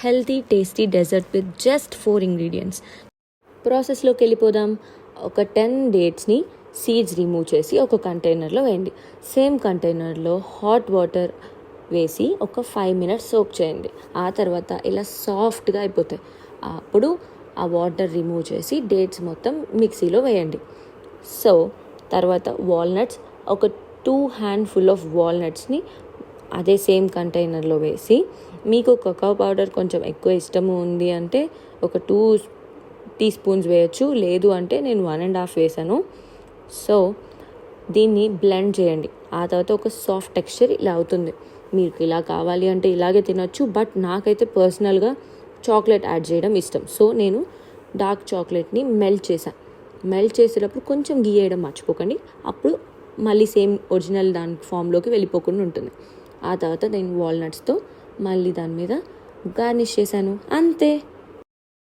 Healthy tasty dessert with just 4 ingredients. ప్రాసెస్లోకి వెళ్ళిపోదాం. ఒక 10 డేట్స్ని సీడ్స్ రిమూవ్ చేసి ఒక కంటైనర్లో వేయండి. సేమ్ కంటైనర్లో హాట్ వాటర్ వేసి ఒక 5 మినిట్స్ సోక్ చేయండి. ఆ తర్వాత ఇలా సాఫ్ట్గా అయిపోతాయి. అప్పుడు ఆ వాటర్ రిమూవ్ చేసి డేట్స్ మొత్తం మిక్సీలో వేయండి. సో తర్వాత వాల్నట్స్, ఒక 2 హ్యాండ్ఫుల్ ఆఫ్ వాల్నట్స్ని అదే సేమ్ కంటైనర్లో వేసి, మీకు కోకో పౌడర్ కొంచెం ఎక్కువ ఇష్టము ఉంది అంటే ఒక 2 టీ స్పూన్స్ వేయచ్చు, లేదు అంటే నేను 1.5 వేసాను. సో దీన్ని బ్లెండ్ చేయండి. ఆ తర్వాత ఒక సాఫ్ట్ టెక్స్చర్ ఇలా అవుతుంది. మీకు ఇలా కావాలి అంటే ఇలాగే తినొచ్చు, బట్ నాకైతే పర్సనల్గా చాక్లెట్ యాడ్ చేయడం ఇష్టం. సో నేను డార్క్ చాక్లెట్ని మెల్ట్ చేసేటప్పుడు కొంచెం గీ వేయడం మర్చిపోకండి. అప్పుడు మళ్ళీ సేమ్ ఒరిజినల్ దాని ఫామ్లోకి వెళ్ళిపోకుండా ఉంటుంది. ఆ తర్వాత నేను వాల్నట్స్తో మళ్ళీ దాని మీద గార్నిష్ చేశాను. అంతే.